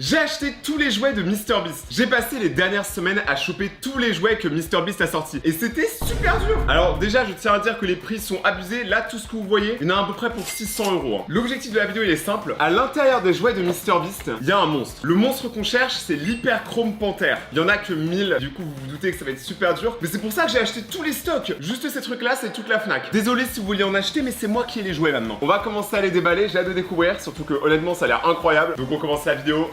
J'ai acheté tous les jouets de MrBeast. J'ai passé les dernières semaines à choper tous les jouets que MrBeast a sortis. Et c'était super dur. Alors déjà, je tiens à dire que les prix sont abusés. Là, tout ce que vous voyez, il y en a à peu près pour 600 €. L'objectif de la vidéo, il est simple. À l'intérieur des jouets de MrBeast, il y a un monstre. Le monstre qu'on cherche, c'est l'Hyperchrome Panther. Il y en a que 1000. Du coup, vous vous doutez que ça va être super dur. Mais c'est pour ça que j'ai acheté tous les stocks. Juste ces trucs-là, c'est toute la Fnac. Désolé si vous vouliez en acheter, mais c'est moi qui ai les jouets maintenant. On va commencer à les déballer. J'ai hâte de découvrir. Surtout que honnêtement, ça a l'air incroyable. Donc on commence la vidéo.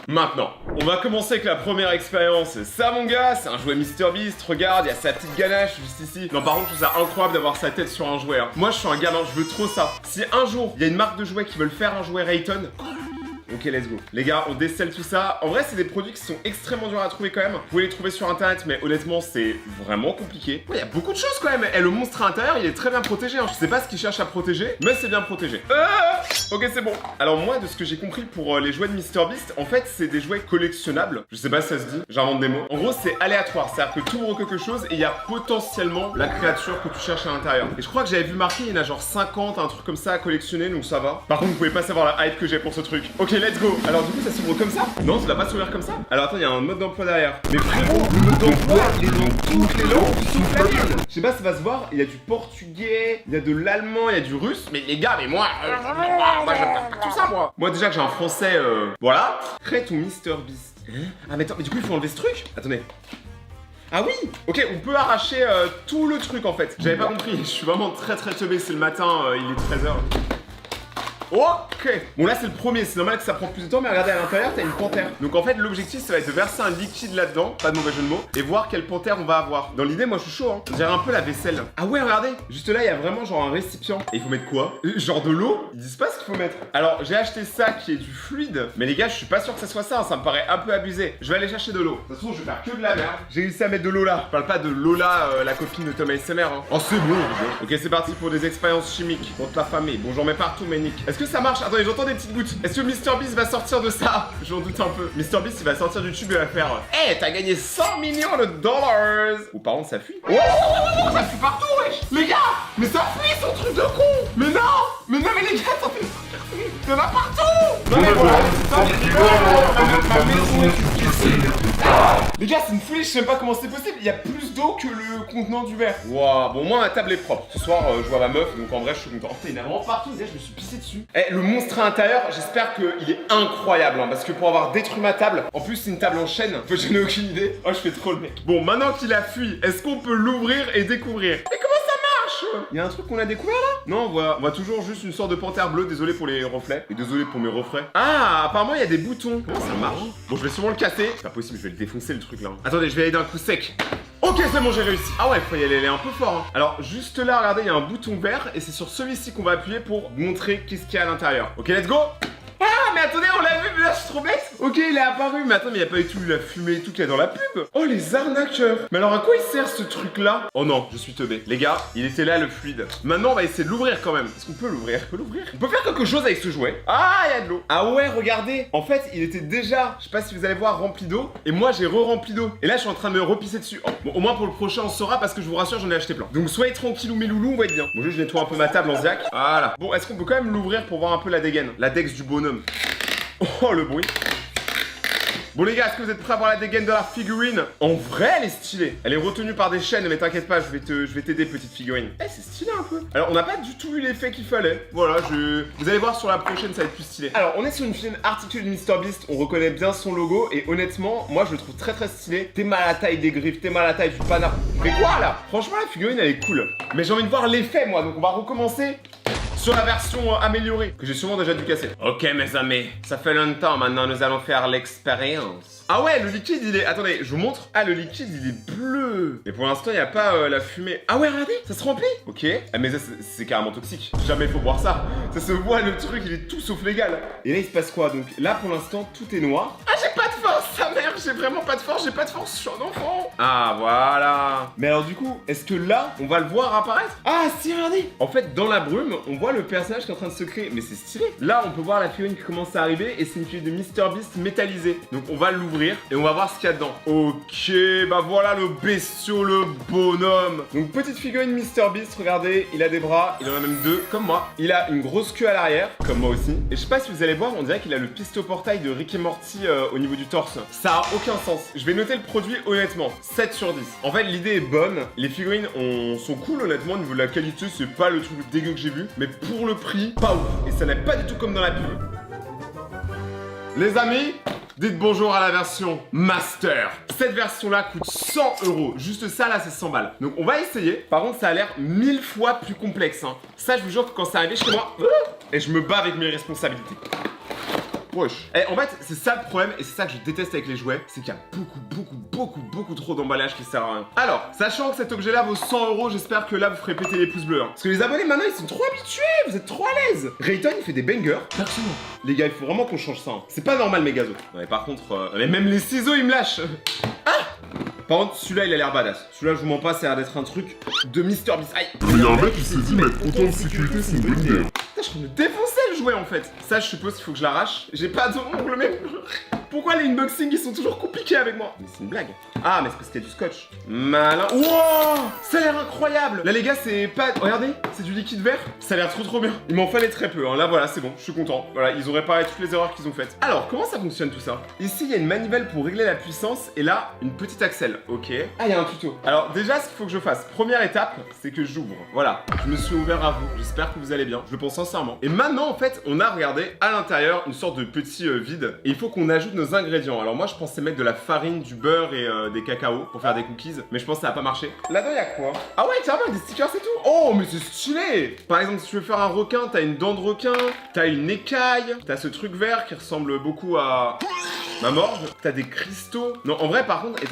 Maintenant, on va commencer avec la première expérience. Ça, mon gars, c'est un jouet MrBeast. Regarde, il y a sa petite ganache juste ici. Non, par contre, je trouve ça incroyable d'avoir sa tête sur un jouet. Hein. Moi, je suis un gamin, je veux trop ça. Si un jour, il y a une marque de jouets qui veulent faire un jouet Rayton, ok, let's go. Les gars, on décèle tout ça. En vrai, c'est des produits qui sont extrêmement durs à trouver quand même. Vous pouvez les trouver sur internet, mais honnêtement, c'est vraiment compliqué. Il y a beaucoup de choses quand même. Et le monstre à l'intérieur, il est très bien protégé. Hein. Je sais pas ce qu'il cherche à protéger, mais c'est bien protégé. Ok, c'est bon. Alors moi, de ce que j'ai compris pour les jouets de MrBeast, en fait, c'est des jouets collectionnables. Je sais pas si ça se dit, j'invente des mots. En gros, c'est aléatoire. C'est-à-dire que tu ouvres quelque chose et il y a potentiellement la créature que tu cherches à l'intérieur. Et je crois que j'avais vu marquer, il y en a genre 50, un truc comme ça à collectionner, donc ça va. Par contre, vous pouvez pas savoir la hype que j'ai pour ce truc. Ok, let's go. Alors du coup, ça s'ouvre comme ça? Non, ça va pas s'ouvrir comme ça. Alors attends, il y a un mode d'emploi derrière. Mais frérot, le mode d'emploi, il est dans toutes les langues, sauf la mienne. Je sais pas si ça va se voir, il y a du portugais, il y a de l'allemand, il y a du russe. Mais les gars, mais moi j'aime pas tout ça, moi. Moi déjà que j'ai un français, voilà. Crée ton MrBeast. Ah mais attends, mais du coup, il faut enlever ce truc? Attendez. Ah oui! Ok, on peut arracher tout le truc en fait. J'avais pas compris, je suis vraiment très teubé, c'est le matin, il est 13h. Ok. Bon là c'est le premier, c'est normal que ça prend plus de temps, mais regardez à l'intérieur t'as une panthère. Donc en fait l'objectif ça va être de verser un liquide là-dedans, pas de mauvais jeu de mots, et voir quelle panthère on va avoir. Dans l'idée moi je suis chaud hein. On dirait un peu la vaisselle. Ah ouais regardez, juste là il y a vraiment genre un récipient. Et il faut mettre quoi? Genre de l'eau? Ils disent pas ce qu'il faut mettre. Alors j'ai acheté ça qui est du fluide, mais les gars je suis pas sûr que ça soit ça, hein. Ça me paraît un peu abusé. Je vais aller chercher de l'eau. De toute façon je vais faire que de la merde. J'ai réussi à mettre de l'eau là. Je parle pas de Lola, la copine de Thomas ASMR hein. Oh c'est bon. Ok c'est parti pour des expériences chimiques contre la famille. Bon j'en mets partout mais nique. Est-ce que ça marche? Attendez j'entends des petites gouttes. Est-ce que MrBeast va sortir de ça? J'en doute un peu. MrBeast il va sortir du tube et va faire hey, t'as gagné 100 millions de dollars. Ou par contre ça fuit. Oh, ça fuit partout wesh. Les gars, mais ça fuit son truc de con. Mais non, mais les gars, ça fait il y en a partout. Non mais voilà, les gars, c'est une folie, je sais même pas comment c'est possible. Il y a plus d'eau que le contenant du verre. Waouh, bon, moi ma table est propre. Ce soir, je vois ma meuf, donc en vrai, je suis content. Il y en a vraiment partout, les gars, je me suis pissé dessus. Eh, le monstre à l'intérieur, j'espère qu'il est incroyable, hein, parce que pour avoir détruit ma table, en plus, c'est une table en chaîne. Je n'ai aucune idée. Oh, je fais trop le mec. Bon, maintenant qu'il a fui, est-ce qu'on peut l'ouvrir et découvrir? Mais comment ça marche? Il y a un truc qu'on a découvert là? Non, on voit toujours juste une sorte de panthère bleue. Désolé pour les reflets. Et désolé pour mes refrains. Ah, apparemment, il y a des boutons. Comment ça marche? Bon, je vais sûrement le casser. C'est pas possible, je vais le défoncer le truc là. Attendez, je vais aller d'un coup sec. Ok, c'est bon, j'ai réussi. Ah ouais, faut y aller un peu fort. Hein. Alors, juste là, regardez, il y a un bouton vert. Et c'est sur celui-ci qu'on va appuyer pour montrer qu'est-ce qu'il y a à l'intérieur. Ok, let's go. Ah, mais attendez, on l'a vu, mais là, je suis trop bête. Ok, il est apparu, mais attends, mais il n'y a pas eu tout la fumée et tout qu'il y a dans la pub. Oh, les arnaqueurs. Mais alors, à quoi il sert ce truc-là? Oh non, je suis teubé. Les gars, il était là, le fluide. Maintenant, on va essayer de l'ouvrir quand même. Est-ce qu'on peut l'ouvrir? On peut faire quelque chose avec ce jouet. Ah, il y a de l'eau. Ah ouais, regardez. En fait, il était déjà, je sais pas si vous allez voir, rempli d'eau. Et moi, j'ai re-rempli d'eau. Et là, je suis en train de me repisser dessus. Oh, bon, au moins, pour le prochain, on saura parce que je vous rassure, j'en ai acheté plein. Donc, soyez tranquillou, mes loulous, on va être bien. Bon, juste, je nettoie un peu ma table en ziac. Voilà. Bon, est-ce qu'on peut quand même l'ouvrir pour voir un peu la dégaine? La dex du bonhomme. Oh le bruit. Bon les gars, est-ce que vous êtes prêts à voir la dégaine de la figurine? En vrai, elle est stylée. Elle est retenue par des chaînes, mais t'inquiète pas, je vais t'aider, petite figurine. Eh, c'est stylé un peu. Alors, on n'a pas du tout eu l'effet qu'il fallait. Voilà, vous allez voir sur la prochaine, ça va être plus stylé. Alors, on est sur une figurine articulée de MrBeast. On reconnaît bien son logo. Et honnêtement, moi, je le trouve très stylé. T'es mal à la taille des griffes, t'es mal à la taille du panard. Mais quoi là? Franchement, la figurine, elle est cool. Mais j'ai envie de voir l'effet, moi. Donc, on va recommencer sur la version améliorée, que j'ai sûrement déjà dû casser. Ok mes amis, ça fait longtemps maintenant, nous allons faire l'expérience. Ah ouais, le liquide il est... Attendez, je vous montre. Ah, le liquide il est bleu. Mais pour l'instant, il n'y a pas la fumée. Ah ouais, regardez, ça se remplit. Ok. Ah mais ça, c'est carrément toxique. Jamais il faut boire ça. Ça se voit, le truc, il est tout sauf légal. Et là, il se passe quoi? Donc là, pour l'instant, tout est noir. Ah, j'ai pas de force, sa mère, j'ai vraiment pas de force, j'ai pas de force, je suis un enfant. Ah, voilà. Mais alors du coup, est-ce que là, on va le voir apparaître? Ah, si, regardez. En fait, dans la brume, on voit le personnage qui est en train de se créer. Mais c'est stylé. Là, on peut voir la figurine qui commence à arriver et c'est une figurine de MrBeast métallisée. Donc on va l'ouvrir et on va voir ce qu'il y a dedans. Ok, bah voilà le bestiau, le bonhomme. Donc petite figurine MrBeast, regardez, il a des bras, il en a même deux, comme moi. Il a une grosse queue à l'arrière, comme moi aussi. Et je sais pas si vous allez voir, on dirait qu'il a le pistoportail de Rick et Morty au niveau du torse. Ça a aucun sens. Je vais noter le produit honnêtement, 7 sur 10. En fait, l'idée est bonne. Les figurines sont cool honnêtement, au niveau de la qualité, c'est pas le truc dégueu que j'ai vu. Mais pour le prix, pas ouf. Et ça n'est pas du tout comme dans la pub. Les amis, dites bonjour à la version Master. Cette version-là coûte 100 €. Juste ça, là, c'est 100 balles. Donc, on va essayer. Par contre, ça a l'air 1000 fois plus complexe. Hein. Ça, je vous jure que quand c'est arrivé chez moi, et je me bats avec mes responsabilités. Wesh. Et en fait, c'est ça le problème, et c'est ça que je déteste avec les jouets, c'est qu'il y a beaucoup trop d'emballage qui sert à rien. Alors, sachant que cet objet-là vaut 100 €, j'espère que là, vous ferez péter les pouces bleus. Hein. Parce que les abonnés, maintenant, ils sont trop habitués, vous êtes trop à l'aise. Rayton, il fait des bangers. Personne. Les gars, il faut vraiment qu'on change ça. Hein. C'est pas normal, mes gazos. Ouais, par contre, mais même les ciseaux, ils me lâchent. Ah! Par contre, celui-là, il a l'air badass. Celui-là, je vous mens pas, ça a l'air d'être un truc de MrBeast. Aïe! Il y a un mec qui s'est dit mettre autant de sécurité, c'est une bonne idée. Putain, je suis en train de défoncer le jouet en fait. Ça, je suppose qu'il faut que je l'arrache. J'ai pas d'ongle même. Pourquoi les unboxings ils sont toujours compliqués avec moi? Mais c'est une blague. Ah, mais c'est parce qu'il y a du scotch. Malin. Wow! Ça a l'air incroyable. Là, les gars, c'est pas. Regardez, c'est du liquide vert. Ça a l'air trop bien. Il m'en fallait très peu. Hein. Là, voilà, c'est bon. Je suis content. Voilà, ils ont réparé toutes les erreurs qu'ils ont faites. Alors, comment ça fonctionne tout ça? Ici, il y a une manivelle pour régler la puissance et là, une petite axelle. Ok. Ah, il y a un tuto. Alors, déjà, ce qu'il faut que je fasse, première étape, c'est que j'ouvre. Voilà. Je me suis ouvert à vous. J'espère que vous allez bien. Je le pense sincèrement. Et maintenant, en fait, on a, regardé, à l'intérieur, une sorte de petit vide. Et il faut qu'on ajoute nos ingrédients. Alors, moi, je pensais mettre de la farine, du beurre et des cacao pour faire des cookies. Mais je pense que ça va pas marcher. Là-dedans, il y a quoi? Ah ouais, carrément, des stickers et tout. Oh, mais c'est stylé. Par exemple, si tu veux faire un requin, t'as une dent de requin, t'as une écaille, t'as ce truc vert qui ressemble beaucoup à ma morge, t'as des cristaux. Non, en vrai, par contre, et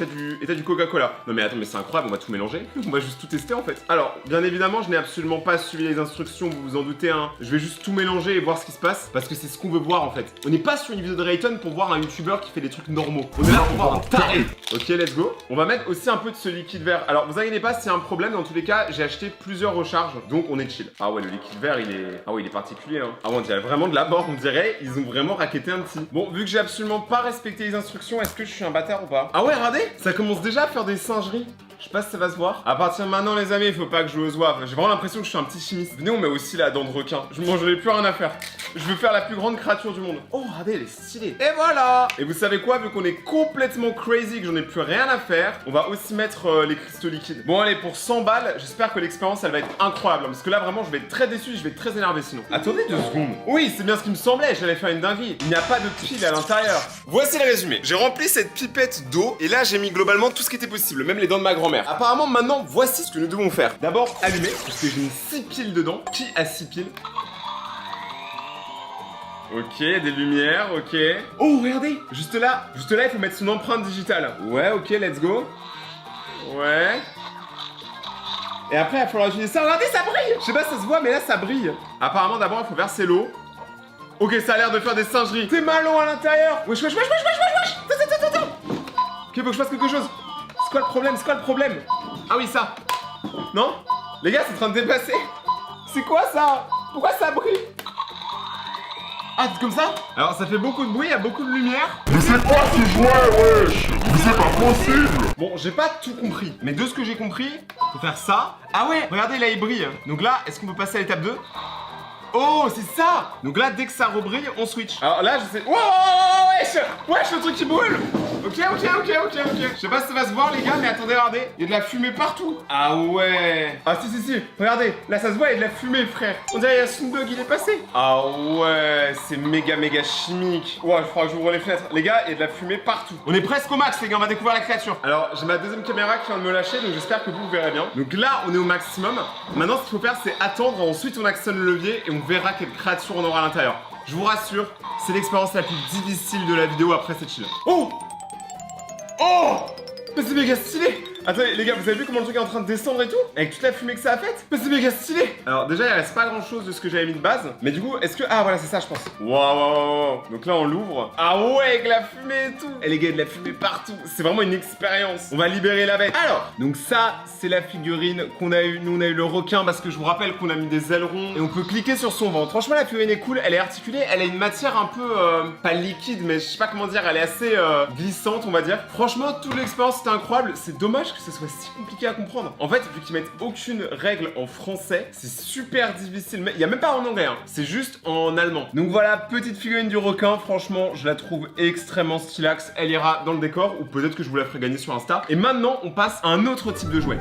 t'as du Coca-Cola. Non, mais attends, mais c'est incroyable, on va tout mélanger. On va juste tout tester en fait. Alors, bien évidemment, je n'ai absolument pas suivi les instructions, vous vous en doutez, hein. Je vais juste tout mélanger et voir ce qui se passe parce que c'est ce qu'on veut voir en fait. On n'est pas sur une vidéo de Rayton pour voir un youtubeur qui fait des trucs normaux. On est là pour voir un taré. Ok, let's go. On va mettre aussi un peu de ce liquide vert. Alors, vous inquiétez pas, s'il y a un problème, dans tous les cas, j'ai acheté plusieurs recharges, donc on est chill. Ah ouais, le liquide vert, il est. Ah ouais, il est particulier, hein. Ah ouais, on dirait vraiment de la mort, on dirait. Ils ont vraiment raquetté un petit. Bon, vu que j'ai absolument pas respecté les instructions, est-ce que je suis un bâtard ou pas? Ah ouais, regardez, ça commence déjà à faire des singeries. Je sais pas si ça va se voir. À partir de maintenant, les amis, il faut pas que je joue aux oies. J'ai vraiment l'impression que je suis un petit chimiste. Venez, on met aussi la dent de requin. Je mangerai plus rien à faire. Je veux faire la plus grande créature du monde. Oh, regardez, elle est stylée. Et voilà. Et vous savez quoi? Vu qu'on est complètement crazy, que j'en ai plus rien à faire, on va aussi mettre les cristaux liquides. Bon, allez, pour 100 balles, j'espère que l'expérience, elle va être incroyable. Parce que là, vraiment, je vais être très déçu, je vais être très énervé sinon. Attendez 2 secondes. Oui, c'est bien ce qui me semblait. J'allais faire une dinguerie. Il n'y a pas de pile à l'intérieur. Voici le résumé. J'ai rempli cette pipette d'eau et là, j'ai mis globalement tout ce qui était possible, même les dents de ma grand-mère. Apparemment, maintenant, voici ce que nous devons faire. D'abord, allumer, parce que j'ai mis 6 piles dedans. Qui a 6 piles? Ok, des lumières, ok. Oh, regardez, juste là, il faut mettre son empreinte digitale. Ouais, ok, let's go. Ouais. Et après, il va falloir utiliser ça. Regardez, ça brille. Je sais pas si ça se voit, mais là, ça brille. Apparemment, d'abord, il faut verser l'eau. Ok, ça a l'air de faire des singeries. C'est malon à l'intérieur. Wesh. Attends. Ok, faut que je fasse quelque chose. C'est quoi le problème? Ah oui, ça. Non? Les gars, c'est en train de dépasser. C'est quoi ça? Pourquoi ça brille? Ah, c'est comme ça? Alors, ça fait beaucoup de bruit, il y a beaucoup de lumière. Mais c'est quoi ce jouet, wesh? Mais c'est pas possible. Bon, j'ai pas tout compris. Mais de ce que j'ai compris, faut faire ça. Ah ouais, regardez, là, il brille. Donc là, est-ce qu'on peut passer à l'étape 2? Oh, c'est ça. Donc là, dès que ça rebrille, on switch. Alors là, je sais... Wow, wesh, le truc qui brûle. Ok. Je sais pas si ça va se voir, les gars, mais attendez, regardez. Il y a de la fumée partout. Ah ouais. Ah si. Regardez, là, ça se voit, il y a de la fumée, frère. On dirait qu'il y a Snoop Dogg, il est passé. Ah ouais, c'est méga chimique. Ouais, je crois que j'ouvre les fenêtres. Les gars, il y a de la fumée partout. On est presque au max, les gars, on va découvrir la créature. Alors, j'ai ma deuxième caméra qui vient de me lâcher, donc j'espère que vous verrez bien. Donc là, on est au maximum. Maintenant, ce qu'il faut faire, c'est attendre. Ensuite, on actionne le levier et on verra quelle créature on aura à l'intérieur. Je vous rassure, c'est l'expérience la plus difficile de la vidéo après cette chill. Oh, mais c'est méga stylé. Attendez les gars, vous avez vu comment le truc est en train de descendre et tout? Avec toute la fumée que ça a faite? Mais c'est méga stylé. Alors déjà il reste pas grand chose de ce que j'avais mis de base. Mais du coup, est-ce que... Ah voilà, c'est ça je pense. Waouh. Donc là on l'ouvre. Ah ouais, avec la fumée et tout. Et les gars, il y a de la fumée partout. C'est vraiment une expérience. On va libérer la bête. Alors, donc ça, c'est la figurine qu'on a eu. Nous on a eu le requin parce que je vous rappelle qu'on a mis des ailerons. Et on peut cliquer sur son ventre. Franchement la figurine est cool, elle est articulée. Elle a une matière un peu... pas liquide, mais je sais pas comment dire. Elle est assez glissante on va dire. Franchement, toute l'expérience c'était incroyable. C'est dommage que ce soit si compliqué à comprendre. En fait, vu qu'ils mettent aucune règle en français, c'est super difficile. Mais il y a même pas en anglais, hein. C'est juste en allemand. Donc voilà, petite figurine du requin. Franchement, je la trouve extrêmement stylax. Elle ira dans le décor ou peut-être que je vous la ferai gagner sur Insta. Et maintenant, on passe à un autre type de jouet.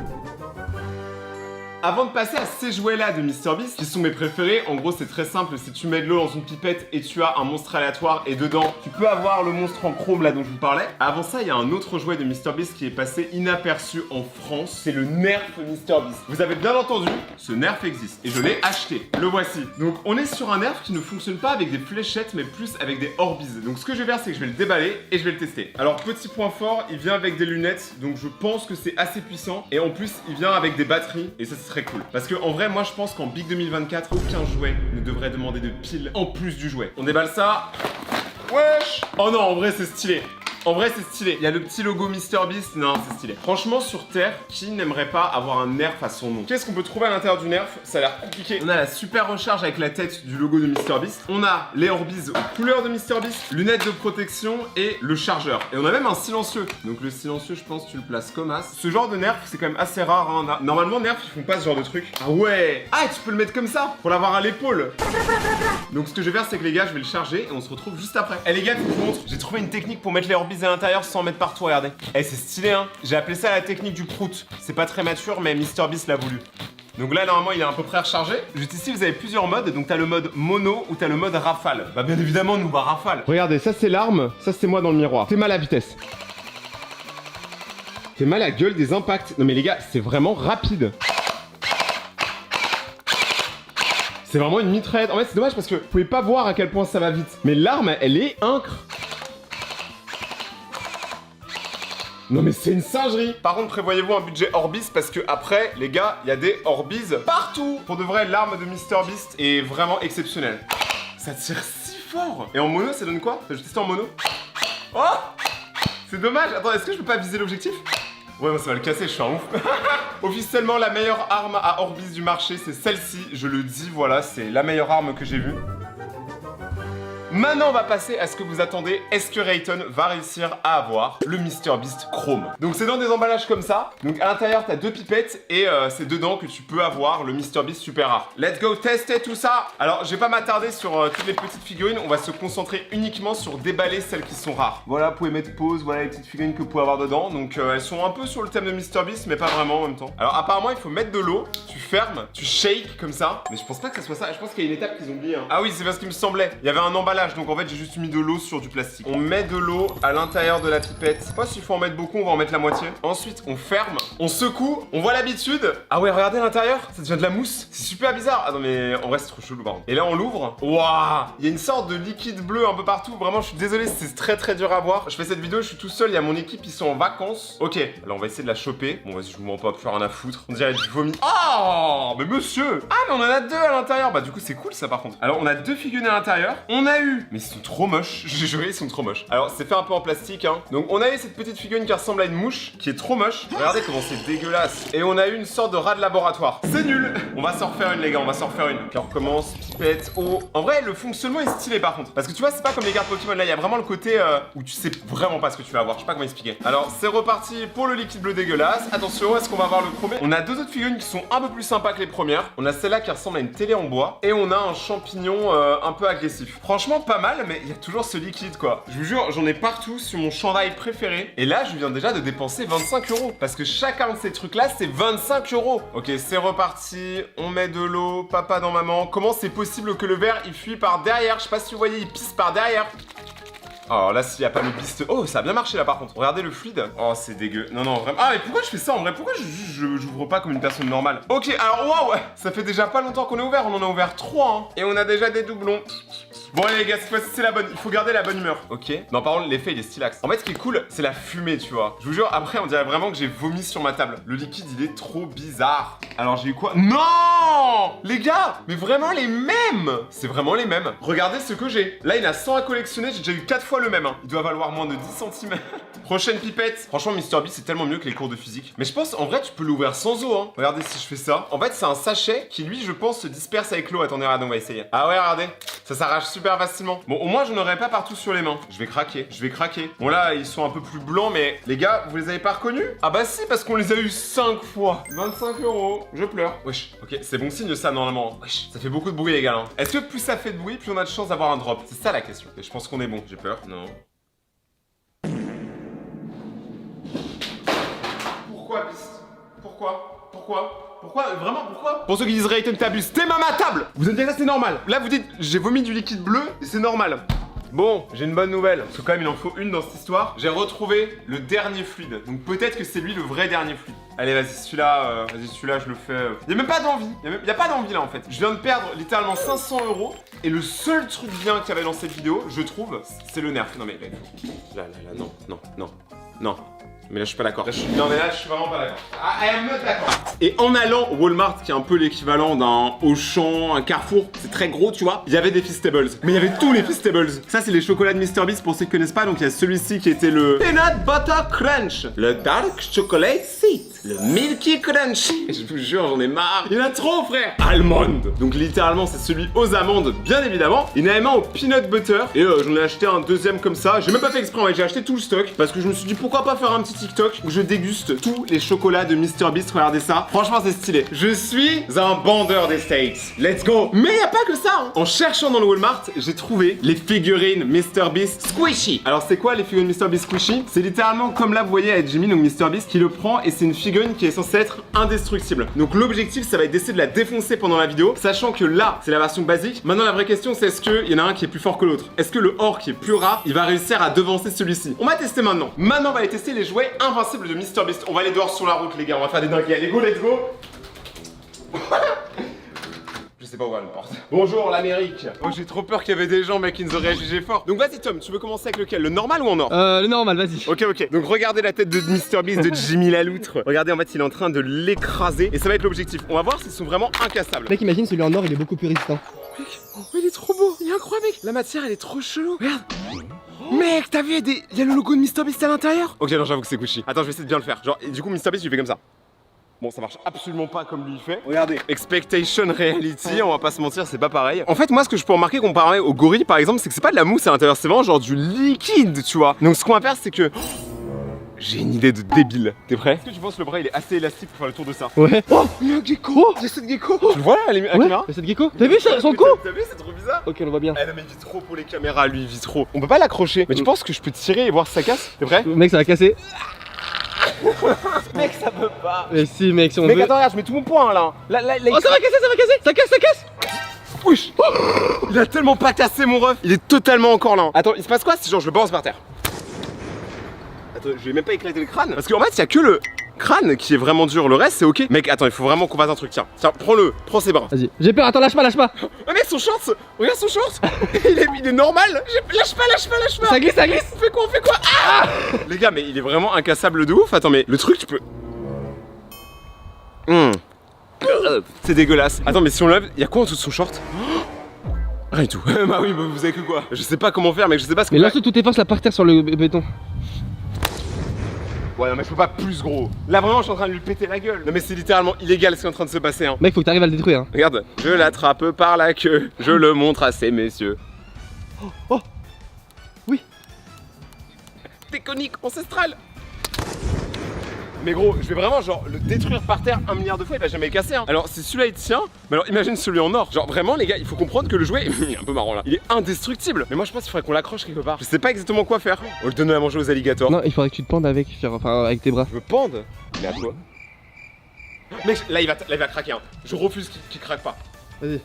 Avant de passer à ces jouets-là de MrBeast, qui sont mes préférés, en gros c'est très simple, c'est tu mets de l'eau dans une pipette et tu as un monstre aléatoire et dedans, tu peux avoir le monstre en chrome là dont je vous parlais. Avant ça, il y a un autre jouet de MrBeast qui est passé inaperçu en France, c'est le Nerf MrBeast. Vous avez bien entendu, ce Nerf existe et je l'ai acheté. Le voici. Donc on est sur un Nerf qui ne fonctionne pas avec des fléchettes mais plus avec des Orbeez. Donc ce que je vais faire, c'est que je vais le déballer et je vais le tester. Alors petit point fort, il vient avec des lunettes, donc je pense que c'est assez puissant et en plus il vient avec des batteries et ça c'est très cool. Parce que en vrai, moi je pense qu'en Big 2024, aucun jouet ne devrait demander de piles en plus du jouet. On déballe ça. Wesh! Oh non, en vrai c'est stylé. En vrai, c'est stylé. Il y a le petit logo MrBeast. Non, c'est stylé. Franchement, sur Terre, qui n'aimerait pas avoir un Nerf à son nom? Qu'est-ce qu'on peut trouver à l'intérieur du Nerf? Ça a l'air compliqué. On a la super recharge avec la tête du logo de MrBeast. On a les Orbeez aux couleurs de MrBeast, lunettes de protection et le chargeur. Et on a même un silencieux. Donc le silencieux, je pense, tu le places comme as. Ce genre de Nerf, c'est quand même assez rare. Hein. Normalement, Nerf, ils font pas ce genre de truc. Ah ouais! Ah, et tu peux le mettre comme ça pour l'avoir à l'épaule. Donc ce que je vais faire, c'est que les gars, je vais le charger et on se retrouve juste après. Eh les gars, je vous montre. J'ai trouvé une technique pour mettre les Orbeez à l'intérieur sans mettre partout, regardez. Eh, c'est stylé, hein. J'ai appelé ça la technique du prout. C'est pas très mature, mais MrBeast l'a voulu. Donc là, normalement, il est à peu près rechargé. Juste ici, vous avez plusieurs modes. Donc t'as le mode mono ou t'as le mode rafale. Bah bien évidemment, nous, va rafale. Regardez, ça c'est l'arme, ça c'est moi dans le miroir. T'es mal à vitesse. T'es mal à gueule des impacts. Non mais les gars, c'est vraiment rapide. C'est vraiment une mitraillette. En fait, c'est dommage parce que vous pouvez pas voir à quel point ça va vite. Mais l'arme, elle est incre. Non mais c'est une singerie. Par contre, prévoyez-vous un budget Orbeez parce que après, les gars, il y a des Orbeez partout. Pour de vrai, l'arme de MrBeast est vraiment exceptionnelle. Ça tire si fort. Et en mono, ça donne quoi? T'as juste testé en mono? Oh! C'est dommage. Attends, est-ce que je peux pas viser l'objectif? Ouais, moi ça va le casser, je suis un ouf. Officiellement, la meilleure arme à Orbeez du marché, c'est celle-ci. Je le dis, voilà, c'est la meilleure arme que j'ai vue. Maintenant, on va passer à ce que vous attendez. Est-ce que Rayton va réussir à avoir le MrBeast Chrome? Donc, c'est dans des emballages comme ça. Donc, à l'intérieur, t'as deux pipettes et c'est dedans que tu peux avoir le MrBeast super rare. Let's go tester tout ça. Alors, je vais pas m'attarder sur toutes les petites figurines. On va se concentrer uniquement sur déballer celles qui sont rares. Voilà, vous pouvez mettre pause. Voilà les petites figurines que vous pouvez avoir dedans. Donc, elles sont un peu sur le thème de MrBeast, mais pas vraiment en même temps. Alors, apparemment, il faut mettre de l'eau. Tu fermes, tu shakes comme ça. Mais je pense pas que ça soit ça. Je pense qu'il y a une étape qu'ils ont oubliée. Hein. Ah oui, c'est parce qu'il me semblait. Il y avait un emballage. Donc en fait j'ai juste mis de l'eau sur du plastique. On met de l'eau à l'intérieur de la pipette. Je sais pas s'il faut en mettre beaucoup, on va en mettre la moitié. Ensuite on ferme, on secoue, on voit l'habitude. Ah ouais, regardez à l'intérieur, ça devient de la mousse. C'est super bizarre. Ah non mais en vrai c'est trop chelou par contre. Et là on l'ouvre. Waouh, il y a une sorte de liquide bleu un peu partout. Vraiment je suis désolé, c'est très très dur à voir. Je fais cette vidéo, je suis tout seul, il y a mon équipe, ils sont en vacances. Ok, alors on va essayer de la choper. Bon vas-y, je vous mens pas, plus rien à foutre. On dirait du vomi. Oh mais monsieur. Ah mais on en a deux à l'intérieur. Bah du coup c'est cool ça par contre. Alors on a deux figurines à l'intérieur. On a eu, mais ils sont trop moches. J'ai joué, ils sont trop moches. Alors c'est fait un peu en plastique hein. Donc on a eu cette petite figurine qui ressemble à une mouche, qui est trop moche. Regardez comment c'est dégueulasse. Et on a eu une sorte de rat de laboratoire. C'est nul. On va s'en refaire une les gars, on va s'en refaire une. Puis on recommence, pipette, eau. En vrai le fonctionnement est stylé par contre. Parce que tu vois c'est pas comme les cartes Pokémon là, il y a vraiment le côté où tu sais vraiment pas ce que tu vas avoir. Je sais pas comment expliquer. Alors c'est reparti pour le liquide bleu dégueulasse. Attention, est-ce qu'on va avoir le chromé? On a deux autres figurines qui sont un peu plus sympas que les premières. On a celle-là qui ressemble à une télé en bois. Et on a un champignon un peu agressif. Franchement pas mal, mais il y a toujours ce liquide quoi. Je vous jure, j'en ai partout sur mon chandail préféré. Et là, je viens déjà de dépenser 25 €. Parce que chacun de ces trucs là, c'est 25 €. Ok, c'est reparti. On met de l'eau, papa dans maman. Comment c'est possible que le verre il fuit par derrière? Je sais pas si vous voyez, il pisse par derrière. Alors là, s'il y a pas le beast... Oh, ça a bien marché là par contre. Regardez le fluide. Oh, c'est dégueu. Non, non, vraiment. Ah, mais pourquoi je fais ça en vrai? Pourquoi j'ouvre pas comme une personne normale? Ok, alors waouh, ouais. Ça fait déjà pas longtemps qu'on est ouvert. On en a ouvert 3. Hein. Et on a déjà des doublons. Bon allez les gars, cette fois-ci c'est la bonne, il faut garder la bonne humeur. Ok. Non par contre l'effet il est stylax. En fait ce qui est cool, c'est la fumée tu vois. Je vous jure, après on dirait vraiment que j'ai vomi sur ma table. Le liquide il est trop bizarre. Alors j'ai eu quoi? Non les gars, mais vraiment les mêmes. C'est vraiment les mêmes. Regardez ce que j'ai. Là il y en a 100 à collectionner, j'ai déjà eu 4 fois le même hein. Il doit valoir moins de 10 cm. Prochaine pipette. Franchement MrBeast c'est tellement mieux que les cours de physique. Mais je pense en vrai tu peux l'ouvrir sans eau hein. Regardez si je fais ça. En fait c'est un sachet qui lui je pense se disperse avec l'eau. Attendez regardez on va essayer. Ah ouais regardez. Ça s'arrache super facilement. Bon, au moins, je n'aurai pas partout sur les mains. Je vais craquer, je vais craquer. Bon, là, ils sont un peu plus blancs, mais les gars, vous les avez pas reconnus? Ah bah si, parce qu'on les a eu 5 fois. 25 €. Je pleure. Wesh. Ok, c'est bon signe ça, normalement. Wesh. Ça fait beaucoup de bruit, les gars. Hein. Est-ce que plus ça fait de bruit, plus on a de chance d'avoir un drop? C'est ça la question. Et je pense qu'on est bon. J'ai peur. Non. Pourquoi, Beast? Pourquoi? Pourquoi? Pourquoi? Vraiment pourquoi? Pour ceux qui disent Rayton t'abuses, t'es ma table. Vous êtes là, c'est normal. Là vous dites j'ai vomi du liquide bleu et c'est normal. Bon, j'ai une bonne nouvelle. Parce que quand même il en faut une dans cette histoire. J'ai retrouvé le dernier fluide. Donc peut-être que c'est lui le vrai dernier fluide. Allez vas-y celui-là, je le fais. Y'a même pas d'envie. Y'a pas d'envie là en fait. Je viens de perdre littéralement 500 € et le seul truc bien qu'il y avait dans cette vidéo, je trouve, c'est le nerf. Non mais là, non. Mais là je suis pas d'accord. Non mais là je suis vraiment pas d'accord. I am not d'accord. Et en allant au Walmart, qui est un peu l'équivalent d'un Auchan, un Carrefour, c'est très gros tu vois, il y avait des Feastables. Mais il y avait tous les Feastables. Ça c'est les chocolats de MrBeast pour ceux qui connaissent pas. Donc il y a celui-ci qui était le Peanut Butter Crunch, le Dark Chocolate Seed, le Milky Crunch. Et je vous jure j'en ai marre. Il y en a trop frère. Almond. Donc littéralement c'est celui aux amandes bien évidemment. Il y en avait un au Peanut Butter. Et j'en ai acheté un deuxième comme ça. J'ai même pas fait exprès en fait, j'ai acheté tout le stock. Parce que je me suis dit pourquoi pas faire un petit TikTok où je déguste tous les chocolats de MrBeast. Regardez ça. Franchement, c'est stylé. Je suis un bandeur des States. Let's go. Mais y a pas que ça. Hein. En cherchant dans le Walmart, j'ai trouvé les figurines MrBeast Squishy. Alors, c'est quoi les figurines MrBeast Squishy? C'est littéralement comme là, vous voyez, avec Jimmy, donc MrBeast, qui le prend et c'est une figurine qui est censée être indestructible. Donc, l'objectif, ça va être d'essayer de la défoncer pendant la vidéo, sachant que là, c'est la version basique. Maintenant, la vraie question, c'est est-ce qu'il y en a un qui est plus fort que l'autre? Est-ce que le or qui est plus rare, il va réussir à devancer celui-ci? On va tester maintenant. Maintenant, on va aller tester les jouets invincibles de MrBeast. On va aller dehors sur la route les gars, on va faire des dingueries. Allez go, let's go. Je sais pas ouvrir une porte. Bonjour l'Amérique. Oh j'ai trop peur qu'il y avait des gens mec qui nous auraient jugé fort. Donc vas-y Tom, tu veux commencer avec lequel? Le normal ou en or? Le normal, vas-y. Ok. Donc regardez la tête de MrBeast de Jimmy la loutre. Regardez en fait il est en train de l'écraser. Et ça va être l'objectif. On va voir s'ils sont vraiment incassables. Mec, imagine celui en or, il est beaucoup plus résistant. Mec, oh, il est trop beau. Il est incroyable mec. La matière elle est trop chelou. Regarde. Mec, t'as vu, il y a le logo de MrBeast à l'intérieur. Ok, non, j'avoue que c'est Gucci. Attends, je vais essayer de bien le faire. Genre, et du coup, MrBeast, il fait comme ça. Bon, ça marche absolument pas comme lui il fait. Regardez. Expectation reality, on va pas se mentir, c'est pas pareil. En fait, moi, ce que je peux remarquer comparé au gorille, par exemple, c'est que c'est pas de la mousse à l'intérieur, c'est vraiment genre du liquide, tu vois. Donc, ce qu'on va faire, c'est que. J'ai une idée de débile. T'es prêt? Est-ce que tu penses que le bras il est assez élastique pour faire le tour de ça? Ouais. Oh, il y a un gecko. J'ai cette gecko. Tu le vois là à la caméra? C'est cette gecko. T'as vu son cou? T'as vu, c'est trop bizarre. Ok, on le voit bien. Eh non mais il vit trop pour les caméras, lui il vit trop. On peut pas l'accrocher. Mais tu penses que je peux tirer et voir si ça casse? T'es prêt? Mec, ça va casser. Mec, ça peut pas. Mais si, mec, si on mec, veut. attends, regarde, je mets tout mon poing là. Oh, ça va casser. Ça casse. Wesh. Il a tellement pas cassé mon ref. Il est totalement encore là. Attends, il se passe quoi si genre je le balance par terre? Attends, je vais même pas éclater le crâne. Parce qu'en fait, il y a que le crâne qui est vraiment dur. Le reste, c'est ok. Mec, attends, il faut vraiment qu'on fasse un truc. Tiens, prends ses bras. Vas-y. J'ai peur, attends, lâche pas. Oh mec, son short. Regarde son short. il est normal. Lâche pas. Ça glisse. On fait quoi ah les gars, mais il est vraiment incassable de ouf. Attends, mais le truc, tu peux. C'est dégueulasse. Attends, mais si on lève, il y a quoi en dessous de son short? Rien du tout. Bah oui, vous avez que quoi? Je sais pas comment faire, mec, je sais pas ce que. Mais lance toutes tes forces là par terre sur le béton. Ouais, non, mais je peux pas plus gros. Là, vraiment, je suis en train de lui péter la gueule. Non, mais c'est littéralement illégal ce qui est en train de se passer, hein. Mec, faut que t'arrives à le détruire. Hein. Regarde, je l'attrape par la queue, je le montre à ces messieurs. Oh. Oui. Technique ancestrale. Mais gros, je vais vraiment genre le détruire par terre 1 milliard de fois, il va jamais casser hein. Alors si celui-là il tient, mais alors imagine celui en or. Genre vraiment les gars, il faut comprendre que le jouet, il est un peu marrant là, il est indestructible. Mais moi je pense qu'il faudrait qu'on l'accroche quelque part. Je sais pas exactement quoi faire. On le donne à manger aux alligators. Non, il faudrait que tu te pendes avec, enfin avec tes bras. Je me pende? Mais à quoi? Mec, là il va craquer hein. Je refuse qu'il craque pas. Vas-y.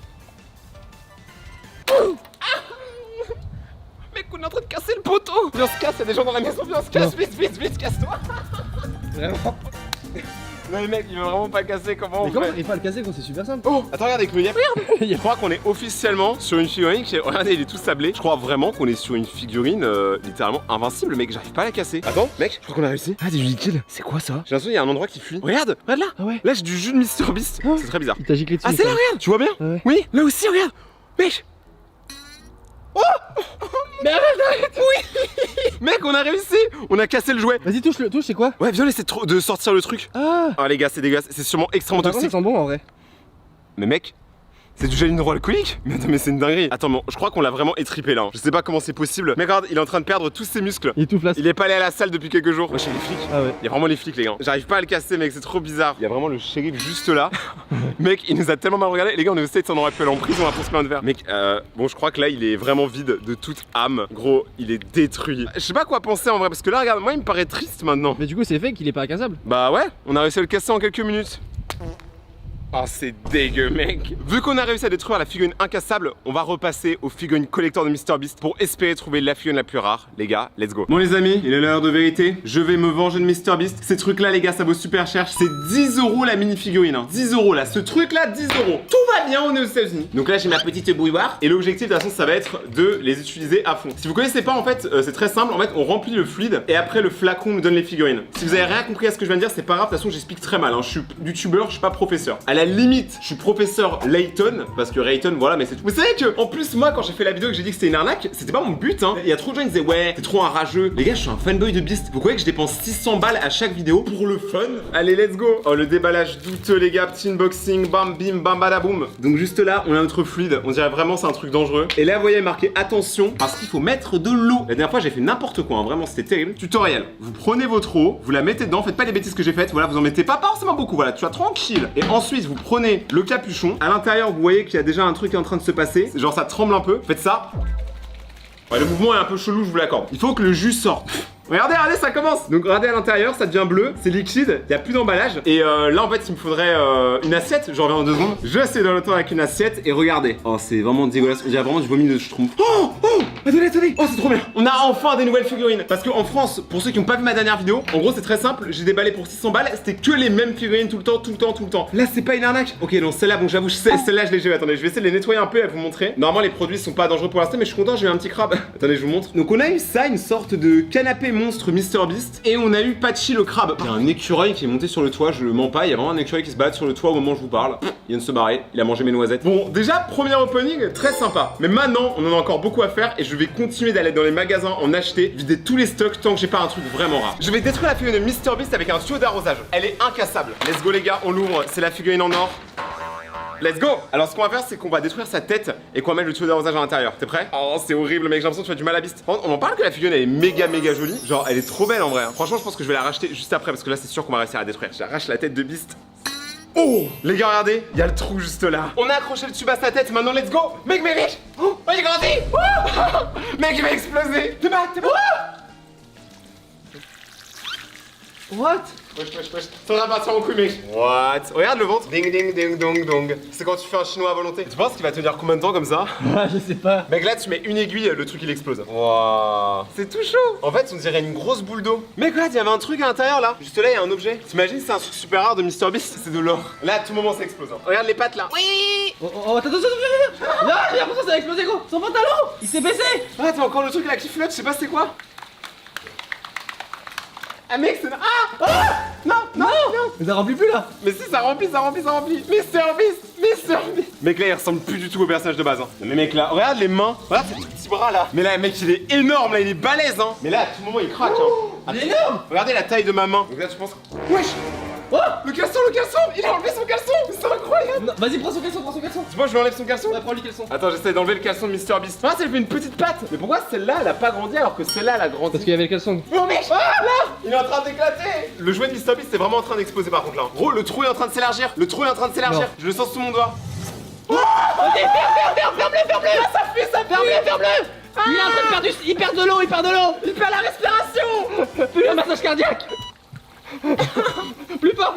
Mec, est en train de casser le poteau. Viens, on se casse, y'a des gens dans la maison, viens, on se casse, Non. vite, casse-toi. Vraiment. Non mais mec, il veut vraiment pas casser, comment on Mais comment fait? il faut le casser gros, c'est super simple. Oh, attends, regarde avec le yep. Je crois qu'on est officiellement sur une figurine qui est... Regardez, il est tout sablé. Je crois vraiment qu'on est sur une figurine littéralement invincible, mec. J'arrive pas à la casser. Attends, mec, je crois qu'on a réussi. Ah, du liquide. C'est quoi ça? J'ai l'impression qu'il y a un endroit qui fuit. Regarde là. Ah ouais. Là, j'ai du jus de Mr Beast. Ah. C'est très bizarre. Il t'a giclé dessus. Ah, c'est là, regarde. Tu vois bien? Ah ouais. Oui, là aussi, regarde. Mec. Oh. Mais arrête. Oui. Mec, on a réussi. On a cassé le jouet. Vas-y, touche, c'est quoi? Ouais, viens, essayer de sortir le truc. Ah. Ah, les gars, c'est dégueulasse. C'est sûrement extrêmement Par contre, ça toxique. sent bon en vrai. Mais mec, c'est du gel hydroalcoolique? Mais attends, mais c'est une dinguerie. Attends, mais je crois qu'on l'a vraiment étrippé là. Hein. Je sais pas comment c'est possible. Mais regarde, il est en train de perdre tous ses muscles. Il est tout flasque. Il est pas allé à la salle depuis quelques jours. Moi, chez les flics. Ah ouais. Il y a vraiment les flics, les gars. J'arrive pas à le casser, mec, c'est trop bizarre. Il y a vraiment le shérif juste là. Mec, il nous a tellement mal regardé. Les gars, on est au States, on aurait pu aller en prison à pour se plein de verre. Mec, bon, je crois que là, il est vraiment vide de toute âme. Gros, il est détruit. Je sais pas quoi penser en vrai, parce que là, regarde, moi, il me paraît triste maintenant. Mais du coup, c'est fake, il est pas incassable. Bah ouais, on a réussi à le casser en quelques minutes. Oh, c'est dégueu, mec. Vu qu'on a réussi à détruire la figurine incassable, on va repasser aux figurines collector de MrBeast pour espérer trouver la figurine la plus rare. Les gars, let's go. Bon les amis, il est l'heure de vérité. Je vais me venger de MrBeast. Ces trucs là, les gars, ça vaut super cher. C'est 10 € la mini figurine, hein. 10 € là. Ce truc là, 10 €. Tout va bien, on est aux États-Unis. Donc là, j'ai ma petite bouilloire. Et l'objectif de toute façon, ça va être de les utiliser à fond. Si vous connaissez pas, en fait, c'est très simple. En fait, on remplit le fluide et après le flacon nous donne les figurines. Si vous avez rien compris à ce que je viens de dire, c'est pas grave. De toute façon, j'explique très mal. Hein. Je suis youtubeur, je suis pas professeur. À la limite, je suis professeur Layton, parce que Rayton, voilà, mais c'est tout. Vous savez que, en plus, moi, quand j'ai fait la vidéo que j'ai dit que c'était une arnaque, c'était pas mon but, hein. Il y a trop de gens qui disaient, ouais, t'es trop un rageux. Les gars, je suis un fanboy de Beast. Vous croyez que je dépense 600 balles à chaque vidéo pour le fun? Allez, let's go. Oh, le déballage douteux, les gars. Petit unboxing, bam, bim, bam, badaboum. Donc, juste là, on a notre fluide. On dirait vraiment, c'est un truc dangereux. Et là, vous voyez marqué attention, parce qu'il faut mettre de l'eau. La dernière fois, j'ai fait n'importe quoi, hein. Vraiment, c'était terrible. Tutoriel. Vous prenez votre eau, vous la mettez dedans, faites pas les bêtises que j'ai faites. Voilà, vous en mettez pas forcément beaucoup. Voilà, tu vois, tranquille. Et ensuite, vous prenez le capuchon. À l'intérieur, vous voyez qu'il y a déjà un truc qui est en train de se passer. Genre, ça tremble un peu. Faites ça. Ouais, le mouvement est un peu chelou, je vous l'accorde. Il faut que le jus sorte. Regardez, regardez, ça commence. Donc regardez à l'intérieur, ça devient bleu, c'est liquide, il n'y a plus d'emballage. Et là en fait il me faudrait une assiette, je reviens en 2 secondes. Je vais essayer dans le temps avec une assiette et regardez. Oh c'est vraiment dégueulasse, on dirait vraiment du vomi de schtroumpf. Oh, oh, attendez, attendez. Oh c'est trop bien. On a enfin des nouvelles figurines. Parce qu'en France, pour ceux qui n'ont pas vu ma dernière vidéo, en gros c'est très simple, j'ai déballé pour 600 balles, c'était que les mêmes figurines tout le temps, tout le temps, tout le temps. Là c'est pas une arnaque. Ok donc celle-là, bon j'avoue, celle-là je l'ai jouée. Attendez, je vais essayer de les nettoyer un peu et vous montrer. Normalement les produits sont pas dangereux pour l'instant, mais je suis content, j'ai eu un petit crabe. Attendez, je vous montre. Donc on a eu ça, une sorte de canapé monstre MrBeast. Et on a eu Patchy le crabe. Il y a un écureuil qui est monté sur le toit, je le mens pas, il y a vraiment un écureuil qui se balade sur le toit au moment où je vous parle. Il vient de se barrer, il a mangé mes noisettes. Bon, déjà, premier opening, très sympa. Mais maintenant, on en a encore beaucoup à faire et je vais continuer d'aller dans les magasins, en acheter, vider tous les stocks tant que j'ai pas un truc vraiment rare. Je vais détruire la figurine de MrBeast avec un tuyau d'arrosage. Elle est incassable. Let's go les gars, on l'ouvre, c'est la figurine en or. Let's go! Alors ce qu'on va faire c'est qu'on va détruire sa tête et qu'on va mettre le tuyau d'arrosage à l'intérieur. T'es prêt? Oh c'est horrible mec, j'ai l'impression que tu fais du mal à Beast. On en parle que la figurine elle est méga jolie. Genre elle est trop belle en vrai. Franchement je pense que je vais la racheter juste après parce que là c'est sûr qu'on va réussir à la détruire. J'arrache la tête de Beast. Oh! Les gars regardez, il y a le trou juste là. On a accroché le tube à sa tête, maintenant let's go! Mec mais mec! Oh il grandit! Oh mec il va exploser! T'es pas! What? Wesh. Ça va partir en couille mec. What? Regarde le ventre. Ding ding ding dong dong. C'est quand tu fais un chinois à volonté. Tu penses qu'il va tenir combien de temps comme ça? Ah je sais pas. Mec là tu mets une aiguille, le truc il explose. Waouh. C'est tout chaud. En fait on dirait une grosse boule d'eau. Mec regarde il y avait un truc à l'intérieur là. Juste là il y a un objet. T'imagines c'est un truc super rare de MrBeast? C'est de l'or. Là à tout moment ça explose. Hein. Regarde les pattes là. Oui. Oh attends, là j'ai l'impression que ça va exploser gros. Son pantalon il s'est baissé. Ah t'as encore le truc là qui flotte, je sais pas c'est quoi. Ah mec c'est... Ah Non. Mais ça remplit plus là. Mais si ça remplit MrBeast. Mec là il ressemble plus du tout au personnage de base hein. Mais mec là, regarde les mains. Regarde ces petits bras là. Mais là mec il est énorme là, il est balèze hein. Mais là à tout moment il craque hein. Il est énorme. Regardez la taille de ma main. Donc là tu penses... Wesh. Oh. Le caleçon. Il a enlevé son caleçon. C'est incroyable. Non, vas-y prends son caleçon. Tu vois je lui enlève son caleçon. Ouais prends lui caleçon. Attends j'essaie d'enlever le caleçon de MrBeast. Ah ça lui fait une petite patte. Mais pourquoi celle-là elle a pas grandi alors que celle-là elle a grandi? Parce qu'il y avait le caleçon. Oh mec. Ah là. Il est en train d'éclater. Le jouet de MrBeast est vraiment en train d'exploser par contre là. Gros le trou est en train de s'élargir. Non. Je le sens sous mon doigt. Ok ferme-le. Ça fuit. Ferme-le. Il est en train de perdre il perd de l'eau. Il perd la respiration. Plus le massage cardiaque. Plus fort.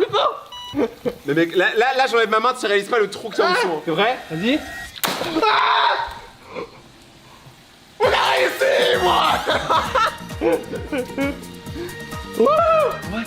Mais mec là j'enlève ma main, tu réalises pas le trou qu'il y a en dessous. C'est vrai? Vas-y. On a réussi. ici, moi. What?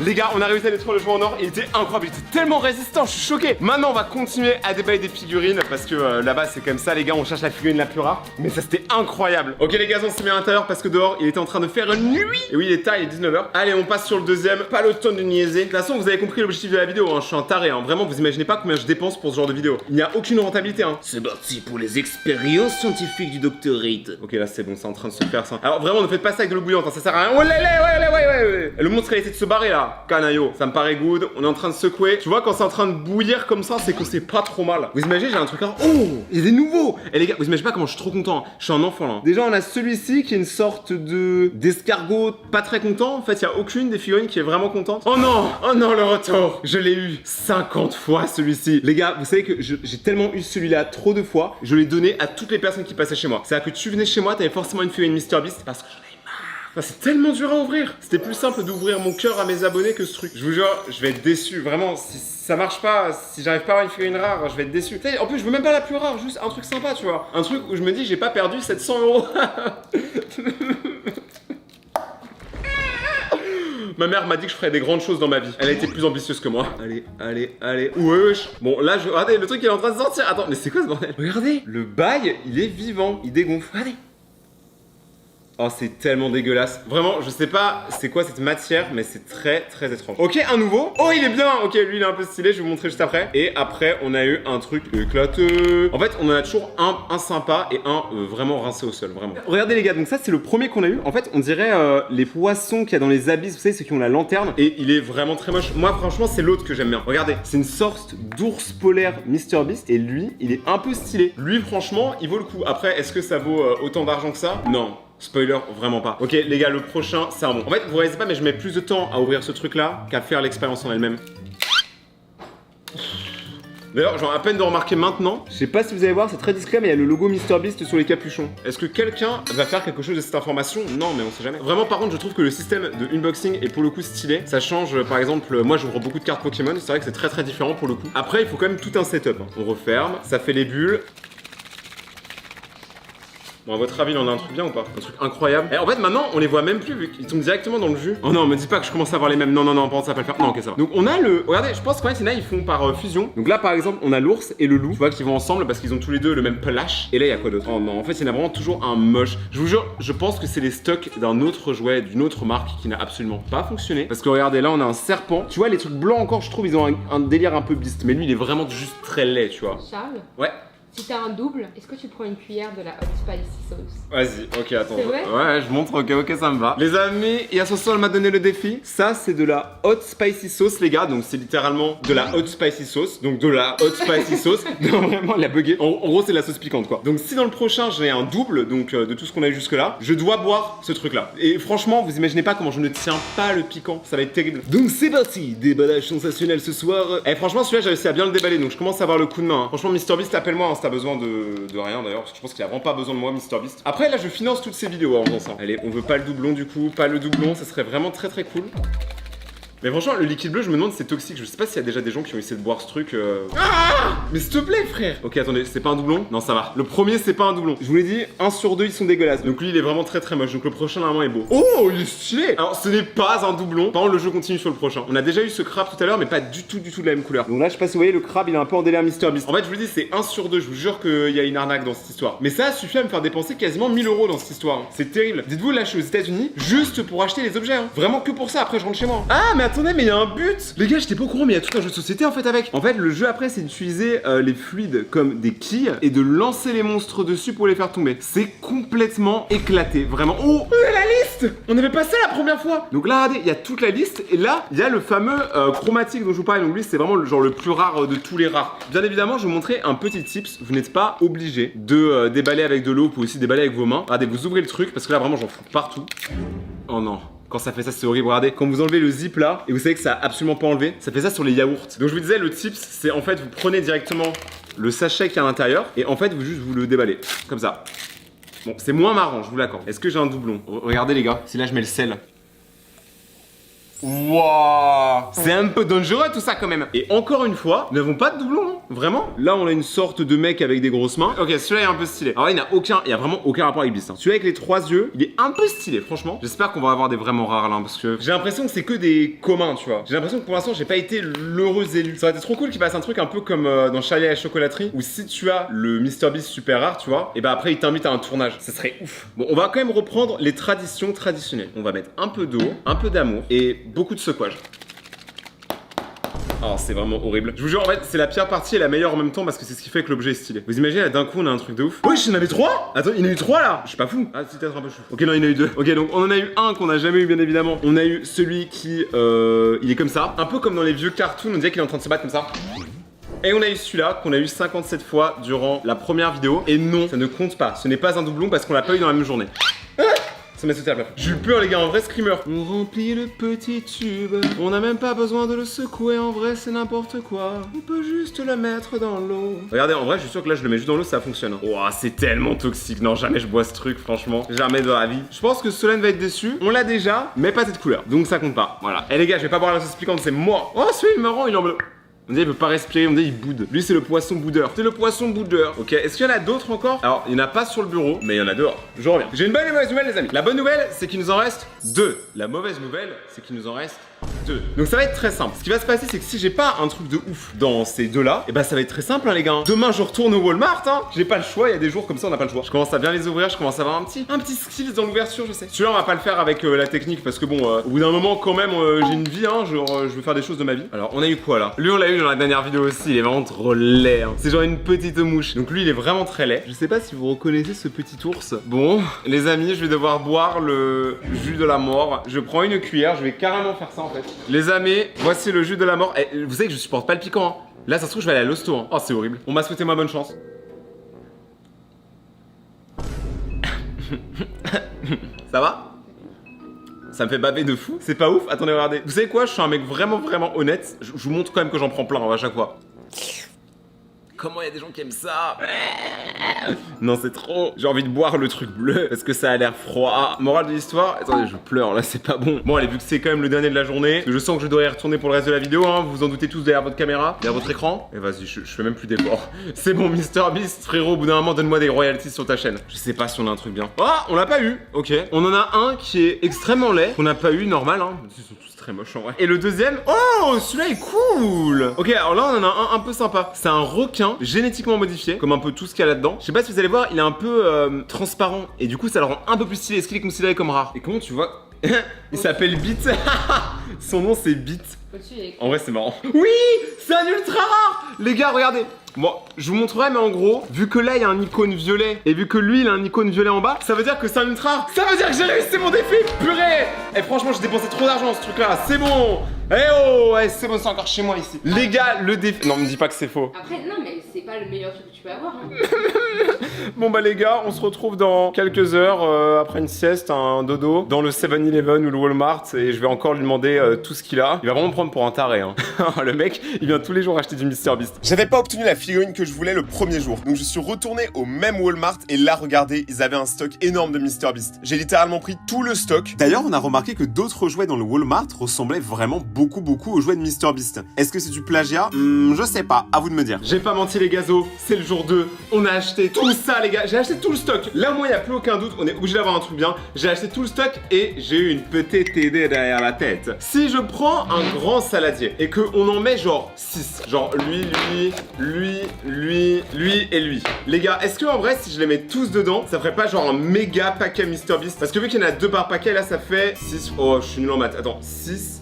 Les gars, on a réussi à détruire le jouet en or, il était incroyable, il était tellement résistant, je suis choqué. Maintenant, on va continuer à déballer des figurines parce que là-bas, c'est comme ça, les gars, on cherche la figurine la plus rare. Mais ça, c'était incroyable. Ok, les gars, on s'est mis à l'intérieur parce que dehors, il était en train de faire une nuit. Et oui, il est tard, il est 19h. Allez, on passe sur le deuxième. Pas le temps de niaiser. De toute façon, vous avez compris l'objectif de la vidéo, hein. Je suis un taré, hein. Vraiment, vous imaginez pas combien je dépense pour ce genre de vidéo. Il n'y a aucune rentabilité, hein. C'est parti pour les expériences scientifiques du Dr. Reed. Ok, là, c'est bon, c'est en train de se faire ça. Alors, vraiment, ne faites pas ça avec de l'eau bouillante, hein. Ça sert à rien. Ouais. Le monstre, il a essayé de se barrer là. Canaillot. Ça me paraît good, on est en train de secouer. Tu vois, quand c'est en train de bouillir comme ça, c'est que c'est pas trop mal. Vous imaginez, j'ai un truc là. Oh, il y a des nouveaux. Et les gars, vous imaginez pas comment je suis trop content. Je suis un enfant là. Déjà, on a celui-ci qui est une sorte de d'escargot pas très content. En fait, il y a aucune des figurines qui est vraiment contente. Oh non, le retour. Je l'ai eu 50 fois celui-ci. Les gars, vous savez que j'ai tellement eu celui-là trop de fois. Je l'ai donné à toutes les personnes qui passaient chez moi. C'est-à-dire que tu venais chez moi, t'avais forcément une figurine MrBeast parce que c'est tellement dur à ouvrir. C'était plus simple d'ouvrir mon cœur à mes abonnés que ce truc. Je vous jure, je vais être déçu. Vraiment, si ça marche pas, si j'arrive pas à avoir une figurine rare, je vais être déçu. Tu sais, en plus, je veux même pas la plus rare, juste un truc sympa, tu vois. Un truc où je me dis, j'ai pas perdu 700 €. Ma mère m'a dit que je ferais des grandes choses dans ma vie. Elle a été plus ambitieuse que moi. Allez. Wesh. Bon, là, regardez, le truc il est en train de sortir. Attends, mais c'est quoi ce bordel? Regardez, le bail, il est vivant. Il dégonfle. Regardez. Oh, c'est tellement dégueulasse. Vraiment, je sais pas c'est quoi cette matière, mais c'est très étrange. Ok, un nouveau. Oh, il est bien. Ok, lui, il est un peu stylé. Je vais vous montrer juste après. Et après, on a eu un truc éclateux. En fait, on en a toujours un sympa et un vraiment rincé au sol, vraiment. Regardez, les gars. Donc ça, c'est le premier qu'on a eu. En fait, on dirait les poissons qu'il y a dans les abysses. Vous savez, ceux qui ont la lanterne. Et il est vraiment très moche. Moi, franchement, c'est l'autre que j'aime bien. Regardez, c'est une sorte d'ours polaire MrBeast. Et lui, il est un peu stylé. Lui, franchement, il vaut le coup. Après, est-ce que ça vaut autant d'argent que ça? Non. Spoiler, vraiment pas. Ok, les gars, le prochain, c'est un bon. En fait, vous réalisez pas, mais je mets plus de temps à ouvrir ce truc-là qu'à faire l'expérience en elle-même. D'ailleurs, genre à peine de remarquer maintenant, je sais pas si vous allez voir, c'est très discret, mais il y a le logo MrBeast sur les capuchons. Est-ce que quelqu'un va faire quelque chose de cette information? Non, mais on sait jamais. Vraiment, par contre, je trouve que le système de unboxing est pour le coup stylé. Ça change, par exemple, moi j'ouvre beaucoup de cartes Pokémon, c'est vrai que c'est très différent pour le coup. Après, il faut quand même tout un setup. On referme, ça fait les bulles. Bon, à votre avis, il en a un truc bien ou pas? Un truc incroyable. Et en fait, maintenant, on les voit même plus vu qu'ils tombent directement dans le jus. Oh non, me dis pas que je commence à avoir les mêmes. Non, par contre, ça va pas le faire. Non, ok, ça va. Donc, on a le. Regardez, je pense qu'en fait, il y en a, ils font par fusion. Donc là, par exemple, on a l'ours et le loup. Tu vois qu'ils vont ensemble parce qu'ils ont tous les deux le même pelage. Et là, il y a quoi d'autre? Oh non, en fait, il y en a vraiment toujours un moche. Je vous jure, je pense que c'est les stocks d'un autre jouet, d'une autre marque qui n'a absolument pas fonctionné. Parce que regardez, là, on a un serpent. Tu vois, les trucs blancs encore, je trouve, ils ont un délire un peu beast. Mais lui, il est vraiment juste très laid, tu vois. Charles? Ouais. Si t'as un double, est-ce que tu prends une cuillère de la hot spicy sauce? Vas-y, ok, attends. C'est vrai? Ouais, je montre, ok, ça me va. Les amis, et à ce soir, elle m'a donné le défi. Ça, c'est de la hot spicy sauce, les gars. Donc, c'est littéralement de la hot spicy sauce. Donc, de la hot spicy sauce. Non, vraiment, elle a bugué. En gros, c'est de la sauce piquante, quoi. Donc, si dans le prochain, j'ai un double, donc de tout ce qu'on a eu jusque-là, je dois boire ce truc-là. Et franchement, vous imaginez pas comment je ne tiens pas le piquant. Ça va être terrible. Donc, c'est parti. Déballage sensationnel ce soir. Et franchement, celui-là, j'ai réussi à bien le déballer. Donc, je commence à avoir le coup de main. Hein. Franchement, MrBeast, appelle-moi hein, si t'as besoin de rien d'ailleurs, parce que je pense qu'il a vraiment pas besoin de moi, MrBeast. Après, là, je finance toutes ces vidéos en faisant ça. Allez, on veut pas le doublon du coup, pas le doublon, ça serait vraiment très cool. Mais franchement, le liquide bleu, je me demande si c'est toxique. Je sais pas s'il y a déjà des gens qui ont essayé de boire ce truc. Ah, mais s'il te plaît, frère. Ok, attendez, c'est pas un doublon? Non, ça va. Le premier, c'est pas un doublon. Je vous l'ai dit, 1 sur 2, ils sont dégueulasses. Donc lui, il est vraiment très moche. Donc le prochain, normalement, est beau. Oh, il est stylé. Alors, ce n'est pas un doublon. Par contre, le jeu continue sur le prochain. On a déjà eu ce crabe tout à l'heure, mais pas du tout de la même couleur. Donc là, je sais pas si vous voyez, le crabe, il est un peu en délire MrBeast. En fait, je vous dis, c'est 1 sur 2. Je vous jure qu'il y a une arnaque dans cette histoire. Mais ça suffit à me faire dépenser quasiment 1000 € dans cette histoire. Hein. C'est terrible. Dites-vous, là, je suis aux États-Unis juste pour acheter les objets. Hein. Vraiment que pour ça. Après, je rentre chez moi. Ah, mais attendez, mais il y a un but. Les gars, j'étais pas au courant, mais il y a tout un jeu de société en fait avec. En fait, le jeu après, c'est d'utiliser les fluides comme des quilles et de lancer les monstres dessus pour les faire tomber. C'est complètement éclaté, vraiment. Oh, la liste. On avait pas ça la première fois. Donc là, regardez, il y a toute la liste et là, il y a le fameux chromatique dont je vous parlais. Donc lui, c'est vraiment le plus rare de tous les rares. Bien évidemment, je vais vous montrer un petit tips. Vous n'êtes pas obligé de déballer avec de l'eau, vous pouvez aussi déballer avec vos mains. Regardez, vous ouvrez le truc parce que là, vraiment, j'en fous partout. Oh non. Quand ça fait ça, c'est horrible. Regardez, quand vous enlevez le zip là, et vous savez que ça a absolument pas enlevé, ça fait ça sur les yaourts. Donc je vous disais, le tips, c'est en fait, vous prenez directement le sachet qui est à l'intérieur, et en fait, vous le déballez. Comme ça. Bon, c'est moins marrant, je vous l'accorde. Est-ce que j'ai un doublon? Regardez les gars, si là je mets le sel. Waouh, c'est un peu dangereux tout ça quand même. Et encore une fois, nous n'avons pas de doublon, hein. Vraiment. Là, on a une sorte de mec avec des grosses mains. Ok, celui-là est un peu stylé. Alors là, il y a vraiment aucun rapport avec Beast. Hein. Celui-là avec les 3 yeux, il est un peu stylé, franchement. J'espère qu'on va avoir des vraiment rares là, parce que j'ai l'impression que c'est que des communs, tu vois. J'ai l'impression que pour l'instant, j'ai pas été l'heureux élu. Ça aurait été trop cool qu'il fasse un truc un peu comme dans Charlie et la chocolaterie, où si tu as le MrBeast super rare, tu vois, et bah après il t'invite à un tournage. Ça serait ouf. Bon, on va quand même reprendre les traditions traditionnelles. On va mettre un peu d'eau, un peu d'amour et beaucoup de secouage. Oh, c'est vraiment horrible. Je vous jure, en fait, c'est la pire partie et la meilleure en même temps parce que c'est ce qui fait que l'objet est stylé. Vous imaginez, là, d'un coup, on a un truc de ouf. Wesh, il y en avait 3. Attends, il y en a eu 3 là. Je suis pas fou. Ah, c'est peut-être un peu chou. Ok, non, il y en a eu 2. Ok, donc on en a eu un qu'on a jamais eu, bien évidemment. On a eu celui qui, il est comme ça. Un peu comme dans les vieux cartoons, on dirait qu'il est en train de se battre comme ça. Et on a eu celui-là qu'on a eu 57 fois durant la première vidéo. Et non, ça ne compte pas. Ce n'est pas un doublon parce qu'on l'a pas eu dans la même journée. Ça m'a sauté à la plafond. J'ai eu peur, les gars, un vrai screamer. On remplit le petit tube. On n'a même pas besoin de le secouer. En vrai, c'est n'importe quoi. On peut juste le mettre dans l'eau. Regardez, en vrai, je suis sûr que là, je le mets juste dans l'eau, ça fonctionne. Ouah, c'est tellement toxique. Non, jamais je bois ce truc, franchement. Jamais de la vie. Je pense que Solène va être déçue. On l'a déjà, mais pas cette couleur. Donc ça compte pas. Voilà. Et les gars, je vais pas boire la sauce piquante, c'est moi. Oh, celui-là, il est marrant, il est en bleu. On dirait il peut pas respirer, on dirait il boude. Lui c'est le poisson boudeur. C'est le poisson boudeur. Ok, est-ce qu'il y en a d'autres encore? Alors, il y en a pas sur le bureau, mais il y en a dehors. Je reviens. J'ai une bonne et une mauvaise nouvelle, les amis. La bonne nouvelle, c'est qu'il nous en reste 2. La mauvaise nouvelle, c'est qu'il nous en reste 2. Donc ça va être très simple. Ce qui va se passer, c'est que si j'ai pas un truc de ouf dans ces deux-là, et bah ça va être très simple, hein, les gars. Demain, je retourne au Walmart, hein. J'ai pas le choix. Il y a des jours comme ça, on n'a pas le choix. Je commence à bien les ouvrir. Je commence à avoir un petit skills dans l'ouverture, je sais. Celui-là, on va pas le faire avec la technique parce que bon, au bout d'un moment, quand même, j'ai une vie, hein. Genre, je veux faire des choses de ma vie. Alors, on a eu quoi là? Lui, on l'a eu dans la dernière vidéo aussi. Il est vraiment trop laid. Hein. C'est genre une petite mouche. Donc lui, il est vraiment très laid. Je sais pas si vous reconnaissez ce petit ours. Bon, les amis, je vais devoir boire le jus de la mort. Je prends une cuillère. Je vais carrément faire ça en fait. Les amis, voici le jus de la mort. Et vous savez que je supporte pas le piquant. Hein. Là, ça se trouve, je vais aller à l'hosto. Hein. Oh, c'est horrible. On m'a souhaité ma bonne chance. Ça va? Ça me fait baver de fou. C'est pas ouf? Attendez, regardez. Vous savez quoi? Je suis un mec vraiment honnête. Je vous montre quand même que j'en prends plein à chaque fois. Comment il y a des gens qui aiment ça? Non, c'est trop. J'ai envie de boire le truc bleu parce que ça a l'air froid. Morale de l'histoire. Attendez, je pleure là, c'est pas bon. Bon, allez, vu que c'est quand même le dernier de la journée, que je sens que je dois y retourner pour le reste de la vidéo, hein. Vous vous en doutez tous derrière votre caméra, derrière votre écran. Et vas-y, je fais même plus d'efforts. C'est bon, MrBeast, frérot, au bout d'un moment, donne-moi des royalties sur ta chaîne. Je sais pas si on a un truc bien. Ah, on l'a pas eu. Ok. On en a un qui est extrêmement laid, qu'on n'a pas eu, normal, hein. Ils sont tous très moches en vrai. Et le deuxième, oh, celui-là est cool. Ok, alors là, on en a un peu sympa. C'est un requin génétiquement modifié, comme un peu tout ce qu'il y a là-dedans. Je sais pas si vous allez voir, il est un peu transparent. Et du coup, ça le rend un peu plus stylé. Est-ce qu'il est considéré comme rare? Et comment tu vois? Il s'appelle Beat. Son nom, c'est Beat. En vrai, c'est marrant. Oui, c'est un ultra rare. Les gars, regardez. Bon, je vous montrerai, mais en gros, vu que là il y a un icône violet et vu que lui il a un icône violet en bas, ça veut dire que c'est un ultra rare. Ça veut dire que j'ai réussi mon défi, purée. Et franchement, j'ai dépensé trop d'argent dans ce truc là, c'est bon. Eh oh, ouais, c'est bon, c'est encore chez moi ici. Les gars, le défi. Non, me dis pas que c'est faux. Après, non, mais c'est pas le meilleur truc que tu peux avoir. Hein. Bon bah les gars, on se retrouve dans quelques heures après une sieste, un dodo, dans le 7-Eleven ou le Walmart et je vais encore lui demander tout ce qu'il a. Il va vraiment me prendre pour un taré, hein. Le mec, il vient tous les jours acheter du MrBeast. J'avais pas obtenu la figurine que je voulais le premier jour, donc je suis retourné au même Walmart et là regardez, ils avaient un stock énorme de MrBeast. J'ai littéralement pris tout le stock. D'ailleurs, on a remarqué que d'autres jouets dans le Walmart ressemblaient vraiment beaucoup aux jouets de MrBeast. Est-ce que c'est du plagiat? Je sais pas, à vous de me dire. J'ai pas menti les gazos, c'est le jour 2. On a acheté tout ça les gars, j'ai acheté tout le stock. Là moi il y a plus aucun doute, on est obligé d'avoir un truc bien. J'ai acheté tout le stock et j'ai eu une petite idée derrière la tête. Si je prends un grand saladier et que on en met genre 6, genre lui et lui. Les gars, est-ce que en vrai si je les mets tous dedans, ça ferait pas genre un méga paquet MrBeast? Parce que vu qu'il y en a 2 par paquet, là ça fait 6. Oh, je suis nul en maths. Attends, 6.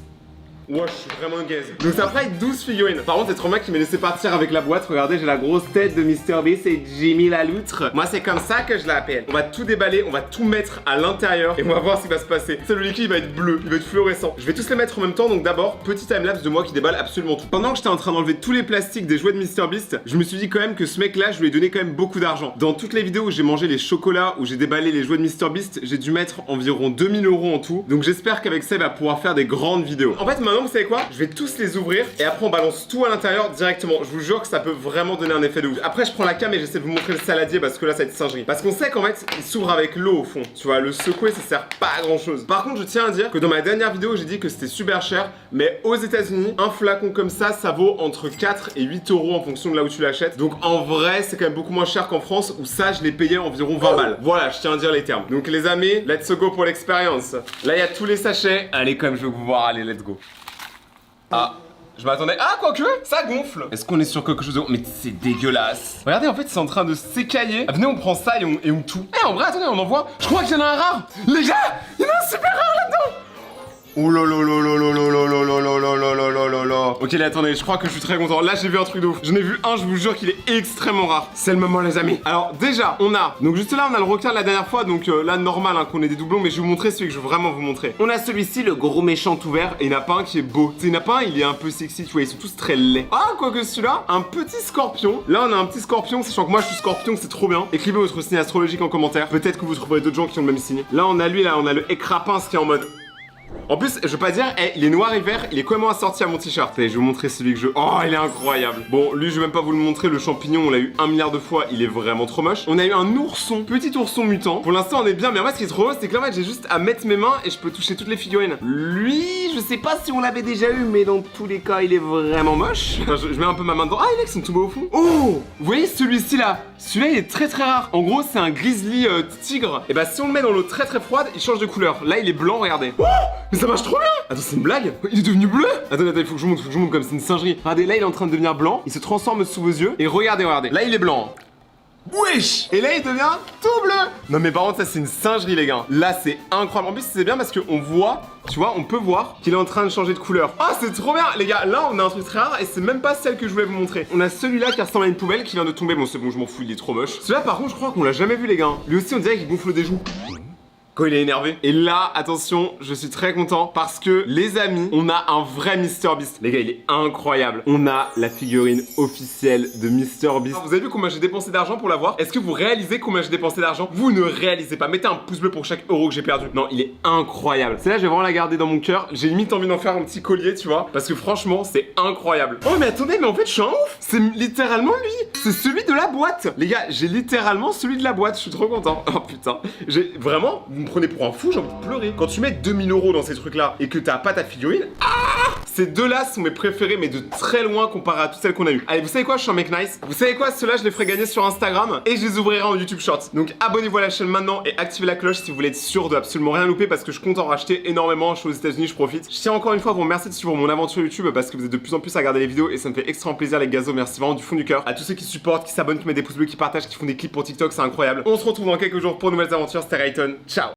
Ouais, je suis vraiment gaze. Donc ça ferait 12 figurines. Par contre, c'est trop mal qui m'a laissé partir avec la boîte. Regardez, j'ai la grosse tête de MrBeast et Jimmy la loutre. Moi, c'est comme ça que je l'appelle. On va tout déballer, on va tout mettre à l'intérieur et on va voir ce qui va se passer. C'est le liquide, il va être bleu, il va être fluorescent. Je vais tous les mettre en même temps. Donc d'abord, petit timelapse de moi qui déballe absolument tout. Pendant que j'étais en train d'enlever tous les plastiques des jouets de MrBeast, je me suis dit quand même que ce mec-là, je lui ai donné quand même beaucoup d'argent. Dans toutes les vidéos où j'ai mangé les chocolats, où j'ai déballé les jouets de MrBeast, j'ai dû mettre environ 2000 € en tout. Donc j'espère qu'avec ça, il va pouvoir faire des grandes vidéos. En fait, maintenant, vous savez quoi? Je vais tous les ouvrir et après on balance tout à l'intérieur directement. Je vous jure que ça peut vraiment donner un effet de ouf. Après, je prends la cam et j'essaie de vous montrer le saladier parce que là, ça va être singerie. Parce qu'on sait qu'en fait, il s'ouvre avec l'eau au fond. Tu vois, le secouer, ça sert pas à grand chose. Par contre, je tiens à dire que dans ma dernière vidéo, j'ai dit que c'était super cher. Mais aux États-Unis, un flacon comme ça vaut entre 4 et 8 euros en fonction de là où tu l'achètes. Donc en vrai, c'est quand même beaucoup moins cher qu'en France où ça, je l'ai payé environ 20 balles. Voilà, je tiens à dire les termes. Donc les amis, let's go pour l'expérience. Là, il y a tous les sachets. Allez, comme je veux vous voir, allez, let's go. Ah. Je m'attendais. Ah, quoique, ça gonfle. Est-ce qu'on est sur quelque chose de. Mais c'est dégueulasse. Regardez, en fait, c'est en train de s'écailler. Ah, venez, on prend ça et on tout. Eh, en vrai, attendez, on en voit. Je crois qu'il y en a un rare. Les gars, il y en a un super rare là-dedans. Oh là là là là là là là là là là là là là là là. Ok, là, attendez, je crois que je suis très content. Là, j'ai vu un truc de ouf. J'en ai vu un, je vous jure qu'il est extrêmement rare. C'est le moment, les amis. Alors, déjà, on a. Donc, juste là, on a le requin de la dernière fois. Donc, là, normal qu'on ait des doublons. Mais je vais vous montrer celui que je veux vraiment vous montrer. On a celui-ci, le gros méchant tout vert. Et il n'y en a pas un qui est beau. Il n'y en a pas un, il est un peu sexy. Tu vois, ils sont tous très laids. Ah, quoique celui-là, un petit scorpion. Là, on a un petit scorpion. Sachant que moi, je suis scorpion, c'est trop bien. Écrivez votre signe astrologique en commentaire. Peut-être que vous trouverez d'autres gens qui ont le même signe. Là, on a lui, là, on a le écrapin, ce qui est en mode. En plus, je veux pas dire, il est noir et vert, il est complètement assorti à mon t-shirt. Allez, je vais vous montrer celui que je... Oh, il est incroyable. Bon, lui, je vais même pas vous le montrer, le champignon, on l'a eu 1 milliard de fois, il est vraiment trop moche. On a eu un ourson, petit ourson mutant. Pour l'instant, on est bien, mais en fait, ce qui est trop beau, c'est que là, en fait, j'ai juste à mettre mes mains et je peux toucher toutes les figurines. Lui, je sais pas si on l'avait déjà eu, mais dans tous les cas, il est vraiment moche. Enfin, je mets un peu ma main dedans. Ah, les mecs sont tout beaux au fond. Oh, vous voyez celui-ci là? Celui-là, il est très très rare. En gros, c'est un grizzly tigre. Et bah, si on le met dans l'eau très très froide, il change de couleur. Là, il est blanc, regardez. Oh, mais ça marche trop bien. Attends, c'est une blague? Il est devenu bleu? Attends, il faut que je vous montre, comme c'est une singerie. Regardez, là, il est en train de devenir blanc. Il se transforme sous vos yeux. Et regardez. Là, il est blanc. Wesh! Et là, il devient tout bleu! Non, mais par contre, ça, c'est une singerie, les gars. Là, c'est incroyable. En plus, c'est bien parce qu'on voit, tu vois, on peut voir qu'il est en train de changer de couleur. Ah, c'est trop bien, les gars. Là, on a un truc très rare et c'est même pas celle que je voulais vous montrer. On a celui-là qui ressemble à une poubelle qui vient de tomber. Bon, c'est bon, je m'en fous, il est trop moche. Celui-là, par contre, je crois qu'on l'a jamais vu, les gars. Lui aussi, on dirait qu'il gonfle des joues. Quand il est énervé. Et là, attention, je suis très content parce que, les amis, on a un vrai MrBeast. Les gars, il est incroyable. On a la figurine officielle de MrBeast. Vous avez vu combien j'ai dépensé d'argent pour l'avoir? Est-ce que vous réalisez combien j'ai dépensé d'argent? Vous ne réalisez pas. Mettez un pouce bleu pour chaque euro que j'ai perdu. Non, il est incroyable. Celle-là, je vais vraiment la garder dans mon cœur. J'ai limite envie d'en faire un petit collier, tu vois. Parce que franchement, c'est incroyable. Oh, mais attendez, mais en fait, je suis un ouf. C'est littéralement lui. C'est celui de la boîte. Les gars, j'ai littéralement celui de la boîte. Je suis trop content. Oh putain. J'ai vraiment. Vous me prenez pour un fou, j'ai envie de pleurer. Quand tu mets 2000 € dans ces trucs-là et que t'as pas ta figurine, ces deux-là sont mes préférés, mais de très loin comparé à toutes celles qu'on a eues. Allez, vous savez quoi, je suis un mec nice. Vous savez quoi, ceux-là, je les ferai gagner sur Instagram et je les ouvrirai en YouTube Shorts. Donc abonnez-vous à la chaîne maintenant et activez la cloche si vous voulez être sûr de absolument rien louper parce que je compte en racheter énormément. Je suis aux États-Unis, je profite. Je tiens encore une fois à vous remercier de suivre mon aventure YouTube parce que vous êtes de plus en plus à regarder les vidéos et ça me fait extrêmement plaisir, les gazos. Merci vraiment du fond du cœur. À tous ceux qui supportent, qui s'abonnent, qui mettent des pouces bleus, qui partagent, qui font des clips pour TikTok, c'est incroyable. On se retrouve dans quelques jours pour de nouvelles aventures. C'était Rayton. Ciao.